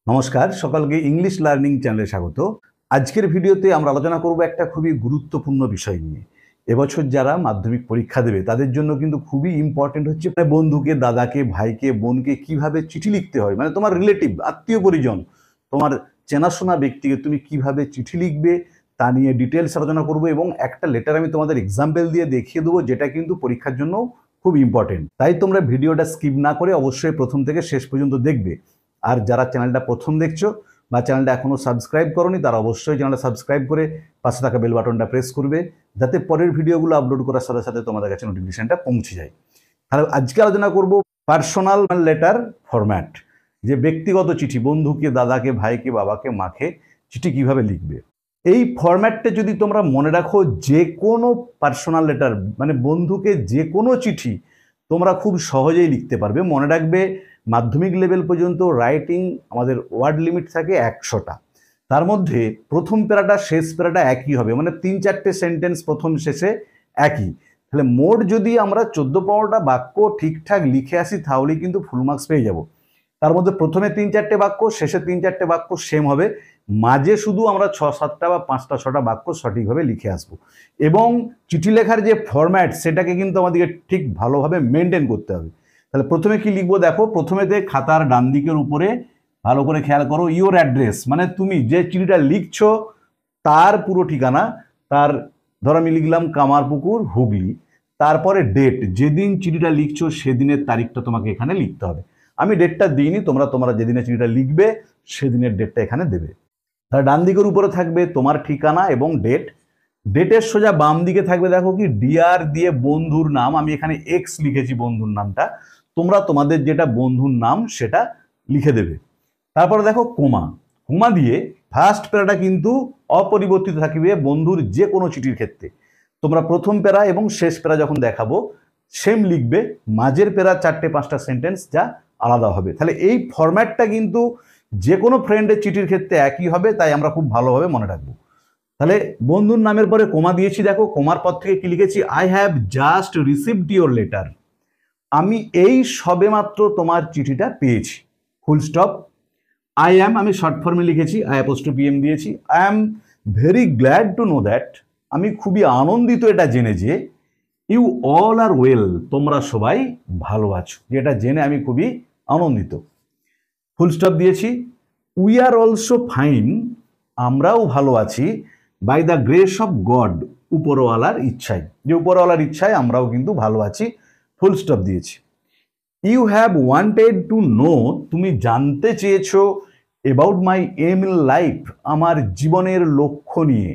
নমস্কার, সকলকে English learning চ্যানেলে স্বাগত। আজকের ভিডিওতে আমরা আলোচনা করব একটা খুবই গুরুত্বপূর্ণ বিষয় নিয়ে। এবছর যারা মাধ্যমিক পরীক্ষা দেবে তাদের জন্য কিন্তু খুবই ইম্পর্টেন্ট হচ্ছে বন্ধুকে, দাদাকে, ভাইকে, বোনকে কিভাবে চিঠি লিখতে হয়, মানে তোমার রিলেটিভ, আত্মীয় পরিজন, তোমার চেনাশোনা ব্যক্তিকে তুমি কিভাবে চিঠি লিখবে তা নিয়ে ডিটেলস আলোচনা করব এবং একটা লেটার আমি তোমাদের এক্সাম্পল দিয়ে দেখিয়ে দেবো, যেটা কিন্তু পরীক্ষার জন্য খুব ইম্পর্টেন্ট। তাই তোমরা ভিডিওটা স্কিপ না করে অবশ্যই প্রথম থেকে শেষ পর্যন্ত দেখবে। আর যারা চ্যানেলটা প্রথম দেখছো বা চ্যানেলটা এখনো সাবস্ক্রাইব করোনি তারা অবশ্যই চ্যানেলটা সাবস্ক্রাইব করে পাশে থাকা বেল বাটনটা প্রেস করবে, যাতে পরের ভিডিওগুলো আপলোড করার সাথে সাথে তোমাদের কাছে নোটিফিকেশনটা পৌঁছে যায়। তাহলে আজকে আলোচনা করব পার্সোনাল লেটার ফরম্যাট, যে ব্যক্তিগত চিঠি, বন্ধুকে, দাদাকে, ভাইকে, বাবাকে, মাকে চিঠি কিভাবে লিখবে। এই ফরম্যাটটা যদি তোমরা মনে রাখো, যে কোনো পার্সোনাল লেটার মানে বন্ধুকে যে কোনো চিঠি তোমরা খুব সহজেই লিখতে পারবে। মনে রাখবে, মাধ্যমিক লেভেল পর্যন্ত রাইটিং আমাদের ওয়ার্ড লিমিট থাকে 100টা। তার মধ্যে প্রথম প্যারাটা শেষ প্যারাটা একই হবে, মানে 3-4টে সেন্টেন্স প্রথম শেষে একই। তাহলে মোট যদি আমরা 14-15টা বাক্য ঠিকঠাক লিখে আসি তাহলেই কিন্তু ফুল মার্কস পেয়ে যাব। তার মধ্যে প্রথমে 3-4টে বাক্য, শেষে 3-4টে বাক্য সেম হবে, মাঝে শুধু আমরা 6-7টা বা 5টা-6টা বাক্য সঠিকভাবে লিখে আসবো। এবং চিঠি লেখার যে ফরম্যাট সেটাকে কিন্তু আমাদেরকে ঠিক ভালোভাবে মেনটেন করতে হবে। তাহলে প্রথমে কি লিখবো দেখো, প্রথমেতে খাতার ডান দিকের উপরে ভালো করে খেয়াল করো, ইওর অ্যাড্রেস, মানে তুমি যে চিঠিটা লিখছো তার পুরো ঠিকানা। তার ধরো আমি লিখলাম কামারপুকুর, হুগলি। তারপরে ডেট, যেদিন চিঠিটা লিখছো সেদিনের তারিখটা তোমাকে এখানে লিখতে হবে। আমি ডেটটা দিইনি, তোমরা যেদিনে চিঠিটা লিখবে সেদিনের ডেটটা এখানে দেবে। তাহলে ডান দিকের উপরে থাকবে তোমার ঠিকানা এবং ডেট। ডেটের সোজা বাম দিকে থাকবে দেখো কি ডিয়ার দিয়ে বন্ধুর নাম, আমি এখানে এক্স লিখেছি বন্ধুর নামটা, তোমরা তোমাদের যেটা বন্ধুর নাম সেটা লিখে দেবে। তারপরে দেখো কোমা, কোমা দিয়ে ফার্স্ট প্যারাটা কিন্তু অপরিবর্তিত থাকবে বন্ধুর যে কোনো চিঠির ক্ষেত্রে। তোমরা প্রথম প্যারা এবং শেষ প্যারা যখন দেখাবো সেম লিখবে, মাঝের প্যারা 4-5টা সেন্টেন্স যা আলাদা হবে। তাহলে এই ফরম্যাটটা কিন্তু যে কোনো ফ্রেন্ডের চিঠির ক্ষেত্রে একই হবে, তাই আমরা খুব ভালোভাবে মনে রাখবো। তাহলে বন্ধুর নামের পরে কোমা দিয়েছি, দেখো কোমার পর থেকে কি লিখেছি, I have just received your letter, আমি এই সবেমাত্র তোমার চিঠিটা পেয়েছি, ফুল স্টপ। আই অ্যাম, আমি শর্ট ফর্মে লিখেছি, আই অ্যাপোস্ট্রফি এম দিয়েছি। I am very glad to know that, আমি খুবই আনন্দিত এটা জেনে যে, ইউ অল আর ওয়েল, তোমরা সবাই ভালো আছো, যেটা জেনে আমি খুবই আনন্দিত, ফুল স্টপ দিয়েছি। উই আর অলসো ফাইন, আমরাও ভালো আছি, by the grace of God, উপরওয়ালার ইচ্ছায়, যে উপরওয়ালার ইচ্ছায় আমরাও কিন্তু ভালো আছি, ফুল স্টপ দিয়েছি। You have wanted to know, তুমি জানতে চেয়েছো, about my aim in life, আমার জীবনের লক্ষ্য নিয়ে।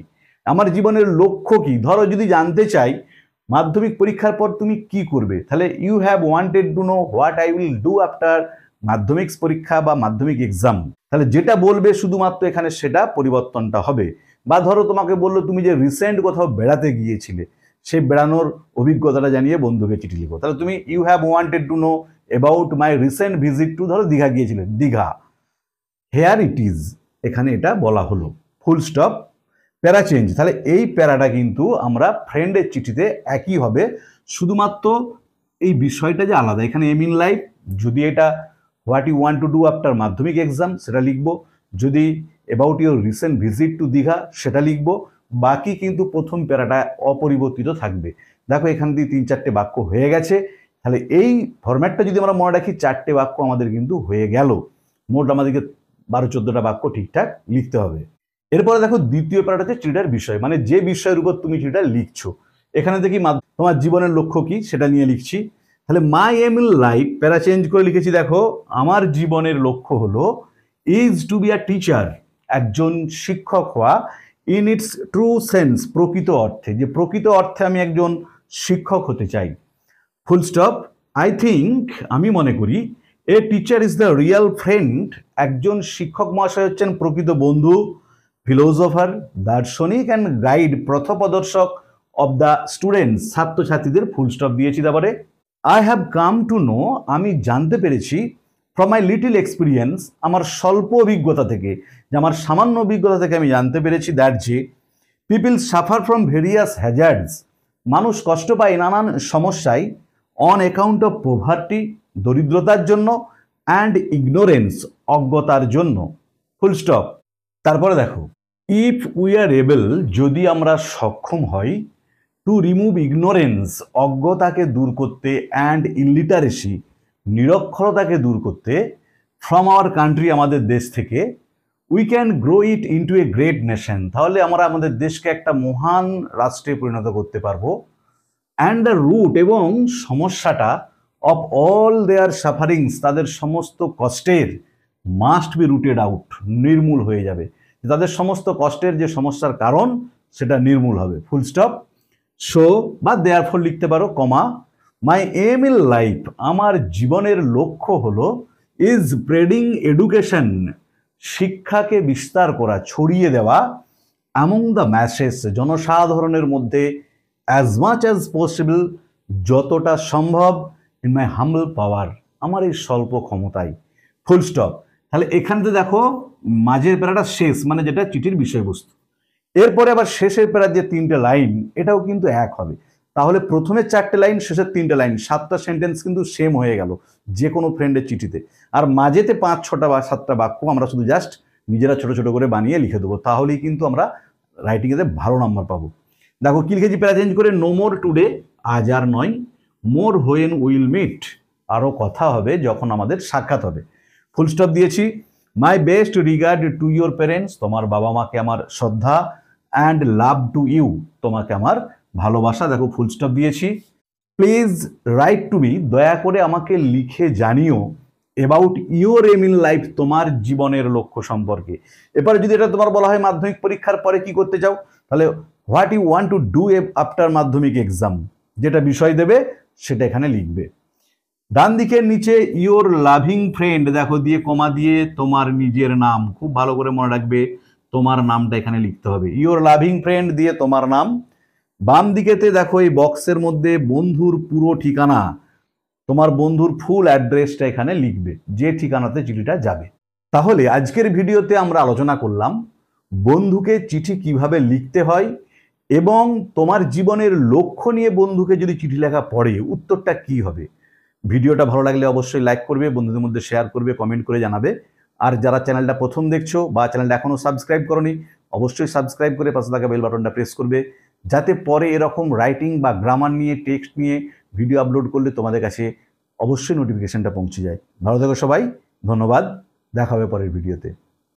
আমার জীবনের লক্ষ্য কি, ধরো যদি জানতে চাই মাধ্যমিক পরীক্ষার পর তুমি কি করবে, তাহলে you have wanted to know what I will do after Madhyamik পরীক্ষা বা মাধ্যমিক এক্সাম। তাহলে যেটা বলবে শুধুমাত্র এখানে সেটা পরিবর্তনটা হবে। বা ধরো তোমাকে বললো তুমি যে রিসেন্ট কোথাও বেড়াতে গিয়েছিলে, সেই বেড়ানোর অভিজ্ঞতাটা জানিয়ে বন্ধুকে চিঠি লিখো, তাহলে তুমি you have wanted to know about my recent visit to, ধরো দীঘা গিয়েছিলেন, দীঘা, হেয়ার ইট ইজ, এখানে এটা বলা হলো, ফুল স্টপ, প্যারা চেঞ্জ। তাহলে এই প্যারাটা কিন্তু আমরা ফ্রেন্ডের চিঠিতে একই হবে, শুধুমাত্র এই বিষয়টা যে আলাদা। এখানে এম ইন লাইফ, যদি এটা what you want to do after Madhyamik exam সেটা লিখবো, যদি about your recent visit to Digha সেটা লিখবো, বাকি কিন্তু প্রথম প্যারাটা অপরিবর্তিত থাকবে। দেখো এখান দিয়ে 3-4টে বাক্য হয়ে গেছে। তাহলে এই ফরম্যাটটা যদি আমরা মনে রাখি, 4টে বাক্য আমাদের কিন্তু হয়ে গেল, মোট আমাদেরকে 12-14টা বাক্য ঠিকঠাক লিখতে হবে। এরপরে দেখো দ্বিতীয় প্যারাটা হচ্ছে চিঠিটার বিষয়, মানে যে বিষয়ের উপর তুমি চিঠিটা লিখছো। এখানে দেখি তোমার জীবনের লক্ষ্য কি সেটা নিয়ে লিখছি। তাহলে my aim in life, para change করে লিখেছি, দেখো আমার জীবনের লক্ষ্য হলো is to be a teacher, একজন শিক্ষক হওয়া, ইন ইটস ট্রু সেন্স, প্রকৃত অর্থে, যে প্রকৃত অর্থে আমি একজন শিক্ষক হতে চাই, ফুল স্টপ। আই থিঙ্ক, আমি মনে করি, a teacher is the real friend, একজন শিক্ষক মহাশয় হচ্ছেন প্রকৃত বন্ধু, ফিলোসোফার, দার্শনিক অ্যান্ড গাইড, পথপ্রদর্শক অব দ্য স্টুডেন্টস, ছাত্রছাত্রীদের, ফুল স্টপ দিয়েছি। তারপরে I have come to know, আমি জানতে পেরেছি, ফ্রম মাই লিটল এক্সপিরিয়েন্স, আমার স্বল্প অভিজ্ঞতা থেকে, যে আমার সামান্য অভিজ্ঞতা থেকে আমি জানতে পেরেছি, দ্যাট যে people suffer from various hazards, মানুষ কষ্ট পায় নানান সমস্যায়, অন অ্যাকাউন্ট অফ পোভার্টি, দরিদ্রতার জন্য, অ্যান্ড ইগনোরেন্স, অজ্ঞতার জন্য, ফুল স্টপ। তারপরে দেখো, ইফ উই আর এবল, যদি আমরা সক্ষম হই, টু রিমুভ ইগনোরেন্স, অজ্ঞতাকে দূর করতে, অ্যান্ড ইলিটারেসি, নিরক্ষরতাকে দূর করতে, ফ্রম আওয়ার কান্ট্রি, আমাদের দেশ থেকে, we can grow it into a great nation, তাহলে আমরা আমাদের দেশকে একটা মহান রাষ্ট্রে পরিণত করতে পারবো। অ্যান্ড দ্য রুট, এবং সমস্যাটা, অফ অল দেয়ার সাফারিংস, তাদের সমস্ত কষ্টের, মাস্ট বি রুটেড আউট, নির্মূল হয়ে যাবে। তাদের সমস্ত কষ্টের যে সমস্যার কারণ সেটা নির্মূল হবে। Full stop. সো বা দেয়ার ফর লিখতে পারো, কমা, মাই এম ইন লাইফ, আমার জীবনের লক্ষ্য হলো, ইজ স্প্রেডিং এডুকেশন, শিক্ষাকে বিস্তার করা, ছড়িয়ে দেওয়া, অ্যামং দ্য ম্যাসেস, জনসাধারণের মধ্যে, অ্যাজ মাচ অ্যাজ পসিবল, যতটা সম্ভব, ইন মাই হাম্বল পাওয়ার, আমার এই স্বল্প ক্ষমতায়। Full stop. তাহলে এখানতে দেখো মাঝের প্যারাটা শেষ, মানে যেটা চিঠির বিষয়বস্তু। এরপরে আবার শেষের প্যারার যে 3টে লাইন, এটাও কিন্তু এক হবে। তাহলে প্রথমে 4টে লাইন, শেষের 3টে লাইন, 7টা সেন্টেন্স কিন্তু সেম হয়ে গেল যে কোনো ফ্রেন্ডের চিঠিতে। আর মাঝেতে 5-6টা বা 7টা বাক্য আমরা শুধু জাস্ট নিজেরা ছোট ছোট করে বানিয়ে লিখে দেবো, তাহলেই কিন্তু আমরা রাইটিংয়েতে ভালো নাম্বার পাবো। দেখো কি লিখেছি প্যারা চেঞ্জ করে, নো মোর টুডে, আজ আর নয়, মোর হোয়েন উইল মিট, আরও কথা হবে যখন আমাদের সাক্ষাৎ হবে। ফুল স্টপ দিয়েছি। My best regard to your parents, তোমার বাবা মাকে আমার শ্রদ্ধা, অ্যান্ড লাভ টু ইউ, তোমাকে আমার ভালোবাসা। দেখো ফুল স্টপ দিয়েছি। প্লিজ রাইট টু মি, দয়া করে আমাকে লিখে জানিও, about your aim in life, তোমার জীবনের লক্ষ্য সম্পর্কে। এবারে যদি এটা তোমার বলা হয় মাধ্যমিক পরীক্ষার পরে কি করতে চাও, তাহলে what you want to do after Madhyamik exam, যেটা বিষয় দেবে সেটা এখানে লিখবে। ডান দিকের নিচে ইওর লাভিং ফ্রেন্ড, দেখো দিয়ে কমা দিয়ে তোমার নিজের নাম, খুব ভালো করে মনে রাখবে, তোমার নামটা এখানে লিখতে হবে। ইওর লাভিং ফ্রেন্ড দিয়ে তোমার নাম। বাম দিকেতে দেখো এই বক্সের মধ্যে বন্ধুর পুরো ঠিকানা, তোমার বন্ধুর ফুল অ্যাড্রেসটা এখানে লিখবে, যে ঠিকানাতে চিঠিটা যাবে। তাহলে আজকের ভিডিওতে আমরা আলোচনা করলাম বন্ধুকে চিঠি কিভাবে লিখতে হয়, এবং তোমার জীবনের লক্ষ্য নিয়ে বন্ধুকে যদি চিঠি লেখা পড়ে উত্তরটা কি হবে। ভিডিওটা ভালো লাগলে অবশ্যই লাইক করবে, বন্ধুদের মধ্যে শেয়ার করবে, কমেন্ট করে জানাবে। আর যারা চ্যানেলটা প্রথম দেখছো বা চ্যানেলটা এখনও সাবস্ক্রাইব করোনি, অবশ্যই সাবস্ক্রাইব করে পাশে থাকা বেল বাটনটা প্রেস করবে, যাতে পরে এরকম রাইটিং বা গ্রামার নিয়ে, টেক্সট নিয়ে ভিডিও আপলোড করলে তোমাদের কাছে অবশ্যই নোটিফিকেশনটা পৌঁছে যায়। ভালো থেকো সবাই, ধন্যবাদ, দেখা হবে পরের ভিডিওতে।